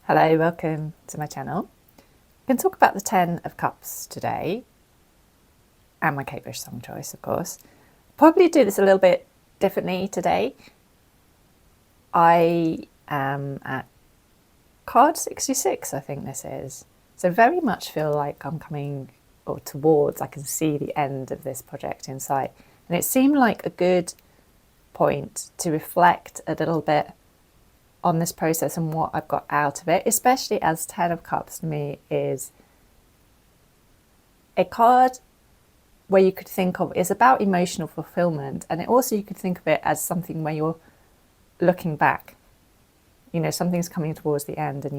Hello, welcome to my channel. I'm going to talk about the Ten of Cups today and my Kate Bush song choice, of course. Probably do this a little bit differently today. I am at card 66, I think this is. So very much feel like I'm coming or towards, I can see the end of this project in sight. And it seemed like a good point to reflect a little bit on this process and what I've got out of it, especially as Ten of Cups to me is a card where you could think of is about emotional fulfillment, and it also you could think of it as something where you're looking back. You know, something's coming towards the end and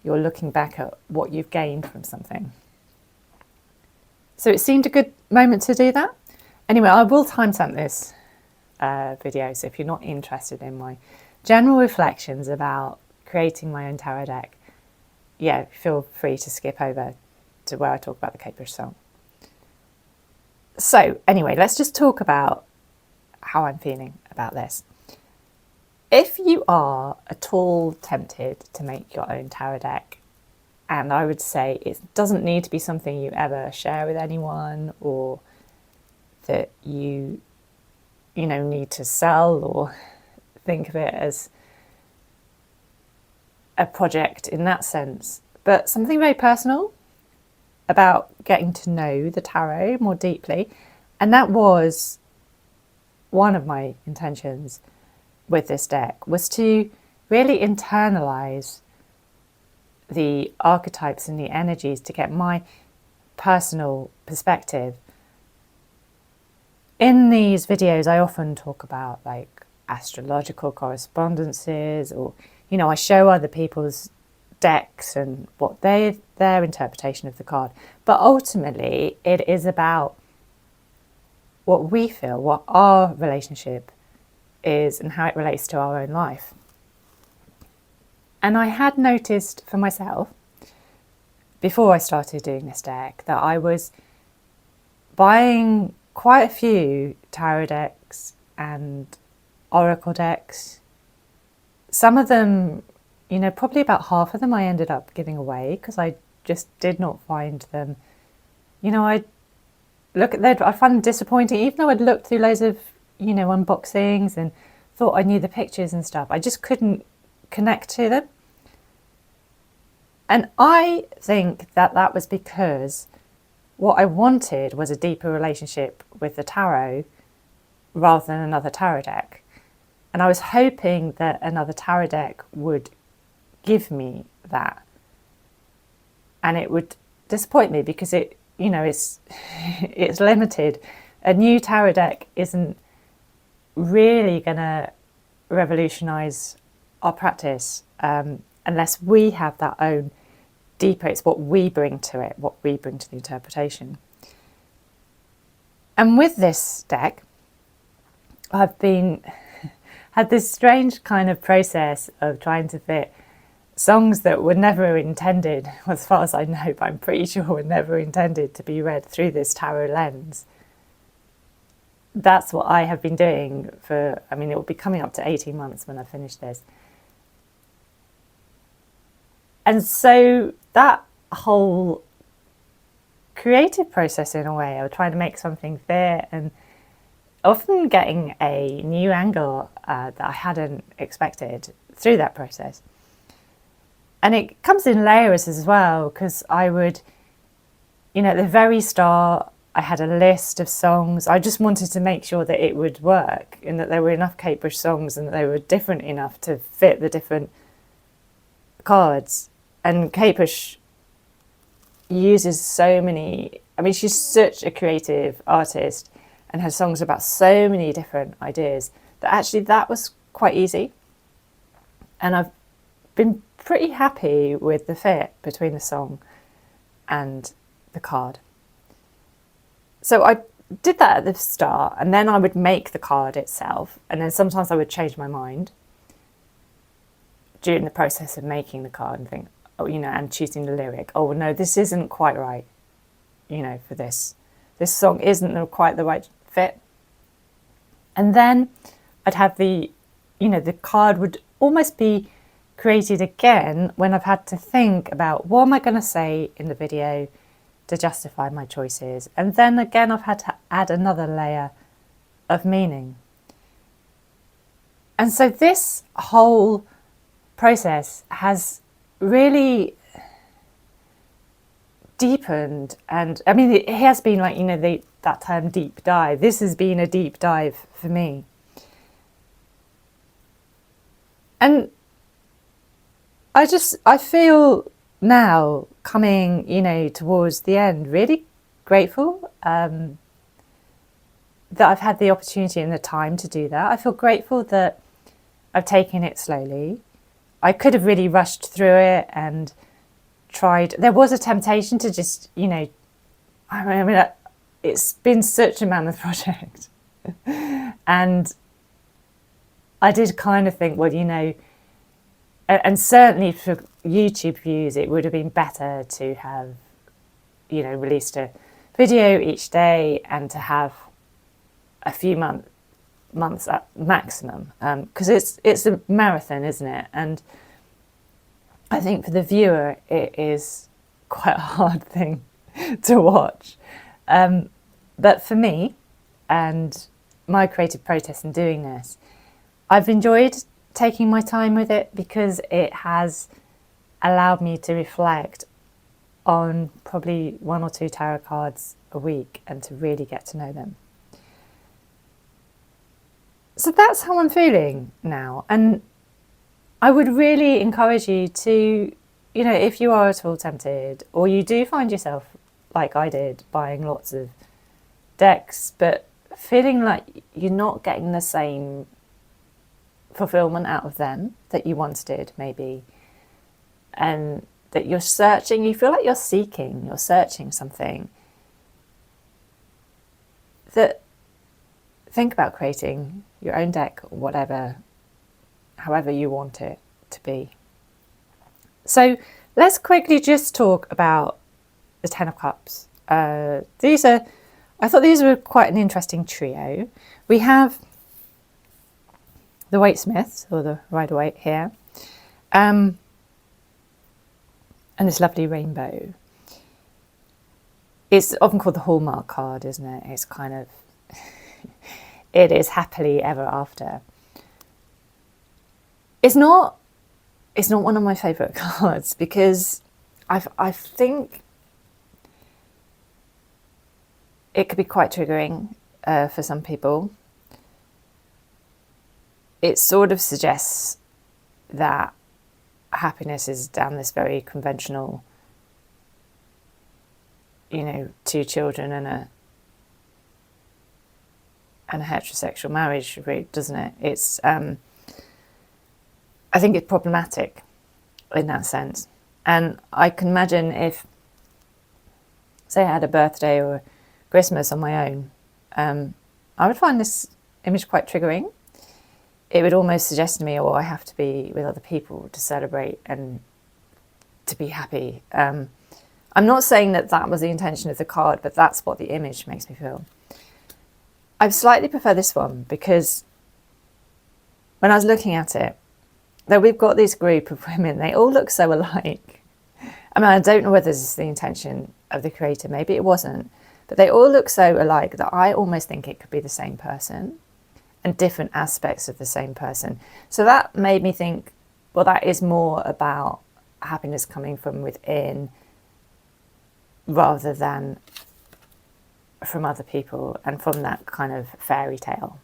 you're looking back at what you've gained from something. So it seemed a good moment to do that. Anyway, I will timestamp this video, so if you're not interested in my general reflections about creating my own tarot deck, yeah, feel free to skip over to where I talk about the Kate Bush song. So anyway, let's just talk about how I'm feeling about this. If you are at all tempted to make your own tarot deck, and I would say it doesn't need to be something you ever share with anyone or that you need to sell or think of it as a project in that sense, but something very personal about getting to know the tarot more deeply. And that was one of my intentions with this deck, was to really internalize the archetypes and the energies to get my personal perspective. In these videos, I often talk about like astrological correspondences, or I show other people's decks and what their interpretation of the card, but ultimately it is about what we feel, what our relationship is and how it relates to our own life. And I had noticed for myself before I started doing this deck that I was buying quite a few tarot decks and oracle decks. Some of them, probably about half of them I ended up giving away because I just did not find them. I look at them, I find them disappointing, even though I'd looked through loads of, unboxings and thought I knew the pictures and stuff. I just couldn't connect to them. And I think that was because what I wanted was a deeper relationship with the tarot rather than another tarot deck. And I was hoping that another tarot deck would give me that. And it would disappoint me because it's limited. A new tarot deck isn't really going to revolutionize our practice unless we have that own deeper. It's what we bring to it, what we bring to the interpretation. And with this deck, I've had this strange kind of process of trying to fit songs that were never intended, as far as I know, but I'm pretty sure were never intended to be read through this tarot lens. That's what I have been doing it will be coming up to 18 months when I finish this. And so that whole creative process, in a way, of trying to make something fit and often getting a new angle that I hadn't expected through that process. And it comes in layers as well, because I would, at the very start, I had a list of songs. I just wanted to make sure that it would work and that there were enough Kate Bush songs and that they were different enough to fit the different cards. And Kate Bush uses so many, she's such a creative artist and has songs about so many different ideas that actually that was quite easy. And I've been pretty happy with the fit between the song and the card. So I did that at the start, and then I would make the card itself, and then sometimes I would change my mind during the process of making the card and think, and choosing the lyric, oh no, this isn't quite right, for this song isn't quite the right fit. And then I'd have the card would almost be created again when I've had to think about what am I going to say in the video to justify my choices. And then again, I've had to add another layer of meaning. And so this whole process has really deepened, and I mean, it has been like, that term deep dive. This has been a deep dive for me. And I feel now coming, towards the end, really grateful that I've had the opportunity and the time to do that. I feel grateful that I've taken it slowly. I could have really rushed through it and tried. There was a temptation to just, I mean, it's been such a mammoth project. And I did kind of think, well, and certainly for YouTube views, it would have been better to have, released a video each day and to have a few months at maximum, because it's a marathon, isn't it? And I think for the viewer, it is quite a hard thing to watch. But for me and my creative process in doing this, I've enjoyed taking my time with it because it has allowed me to reflect on probably 1 or 2 tarot cards a week and to really get to know them. So that's how I'm feeling now. And I would really encourage you to, if you are at all tempted, or you do find yourself, like I did, buying lots of decks, but feeling like you're not getting the same fulfillment out of them that you once did, maybe, and that you're searching, you feel like you're searching something, that think about creating your own deck, whatever, however you want it to be. So let's quickly just talk about the Ten of Cups. I thought these were quite an interesting trio. We have the Waite Smiths, or the Rider-Waite here, and this lovely rainbow. It's often called the Hallmark card, isn't it? It's kind of, it is happily ever after. It's not one of my favourite cards because I think it could be quite triggering for some people. It sort of suggests that happiness is down this very conventional, 2 children and a heterosexual marriage route, doesn't it? It's I think it's problematic in that sense. And I can imagine if, say, I had a birthday or Christmas on my own, I would find this image quite triggering. It would almost suggest to me, I have to be with other people to celebrate and to be happy. I'm not saying that was the intention of the card, but that's what the image makes me feel. I slightly prefer this one because when I was looking at it, though we've got this group of women, they all look so alike. I mean, I don't know whether this is the intention of the creator, maybe it wasn't, but they all look so alike that I almost think it could be the same person and different aspects of the same person. So that made me think, well, that is more about happiness coming from within rather than from other people and from that kind of fairy tale.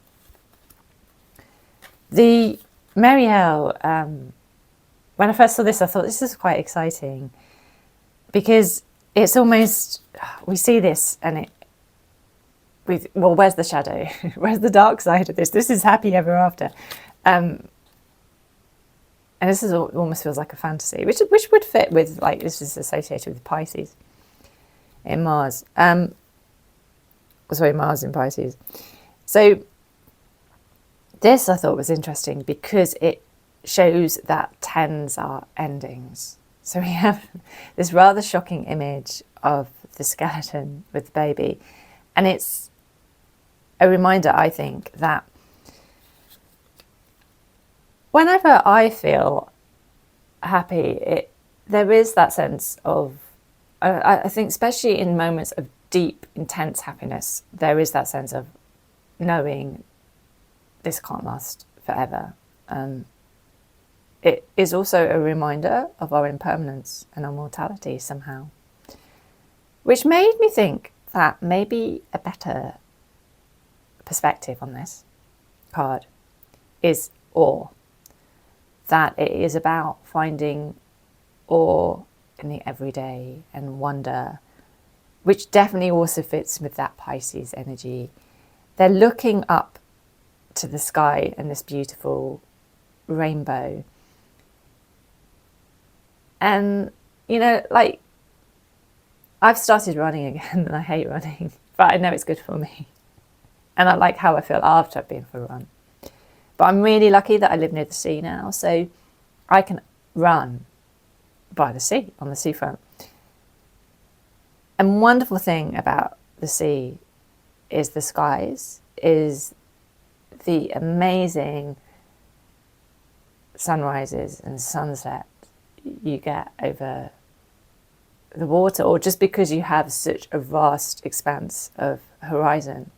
The Marielle, when I first saw this, I thought this is quite exciting because it's almost, we see this and where's the shadow? Where's the dark side of this? This is happy ever after. And this is almost feels like a fantasy, which would fit with, like, this is associated with Pisces in Mars. Mars in Pisces. So this I thought was interesting because it shows that tens are endings. So we have this rather shocking image of the skeleton with the baby. And it's a reminder, I think, that whenever I feel happy, there is that sense of, I think especially in moments of deep, intense happiness, there is that sense of knowing this can't last forever. It is also a reminder of our impermanence and our mortality somehow, which made me think that maybe a better perspective on this card is awe. That it is about finding awe in the everyday and wonder, which definitely also fits with that Pisces energy. They're looking up to the sky and this beautiful rainbow. And, you know, like, I've started running again and I hate running, but I know it's good for me. And I like how I feel after I've been for a run. But I'm really lucky that I live near the sea now, so I can run by the sea, on the seafront. And wonderful thing about the sea is the skies, is the amazing sunrises and sunset you get over the water, or just because you have such a vast expanse of horizon.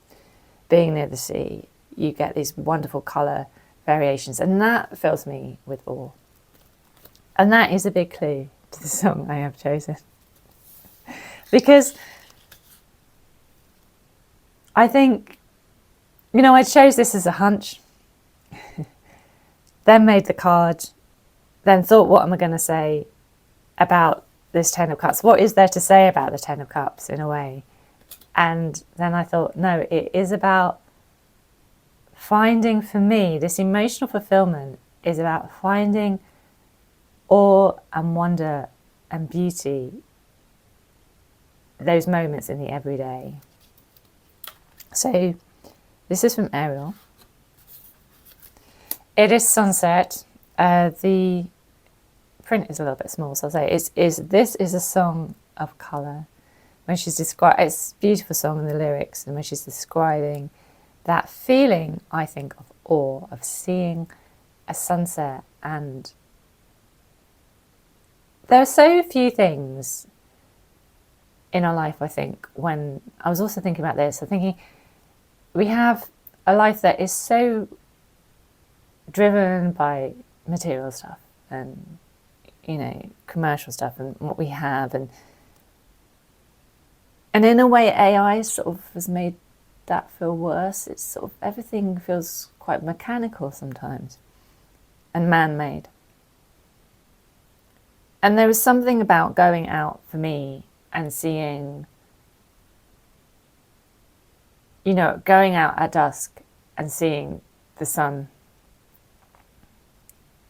Being near the sea, you get these wonderful colour variations, and that fills me with awe. And that is a big clue to the song I have chosen. Because I think, you know, I chose this as a hunch, then made the card, then thought, what am I going to say about this Ten of Cups? What is there to say about the Ten of Cups in a way? And then I thought, no, it is about finding, for me, this emotional fulfillment is about finding awe and wonder and beauty, those moments in the everyday. So this is from Ariel. It is sunset. The print is a little bit small, so I'll say this is a song of colour. When she's describing, it's a beautiful song in the lyrics, and when she's describing that feeling, I think, of awe, of seeing a sunset. And there are so few things in our life, I think, when I was also thinking about this, I'm thinking we have a life that is so driven by material stuff and, you know, commercial stuff and what we have, and in a way AI sort of has made that feel worse. It's sort of, everything feels quite mechanical sometimes and man-made. And there was something about going out for me and seeing, you know, going out at dusk and seeing the sun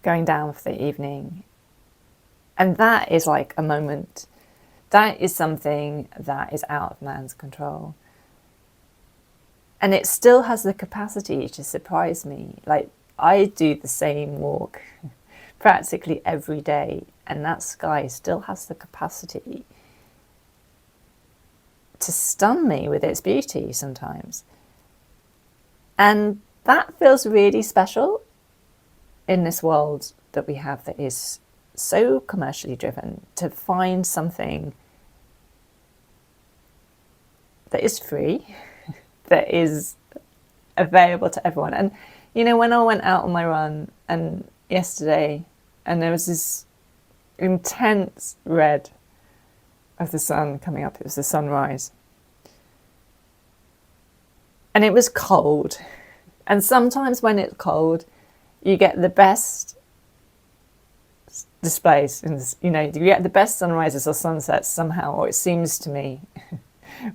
going down for the evening. And that is like a moment. That is something that is out of man's control. And it still has the capacity to surprise me. Like, I do the same walk practically every day, and that sky still has the capacity to stun me with its beauty sometimes. And that feels really special in this world that we have that is so commercially driven, to find something that is free, that is available to everyone. And, you know, when I went out on my run and yesterday, and there was this intense red of the sun coming up, it was the sunrise. And it was cold. And sometimes when it's cold, you get the best displays, you know, you get the best sunrises or sunsets somehow, or it seems to me,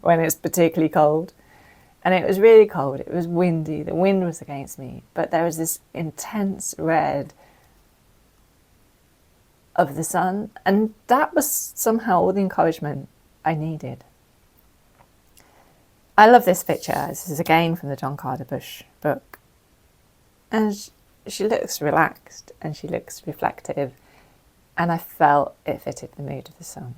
when it's particularly cold. And it was really cold, it was windy, the wind was against me, but there was this intense red of the sun, and that was somehow all the encouragement I needed. I love this picture. This is again from the John Carter Bush book, and she looks relaxed and she looks reflective, and I felt it fitted the mood of the song.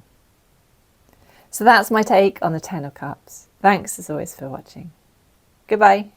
So that's my take on the Ten of Cups. Thanks as always for watching. Goodbye.